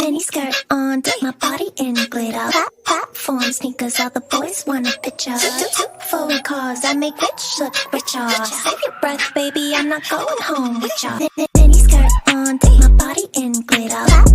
Mini skirt on, dip my body in glitter. Platform sneakers, all the boys want a picture. Foreign cars that make rich look richer. Save your breath, baby, I'm not going home with ya. Mini skirt on, dip my body in glitter.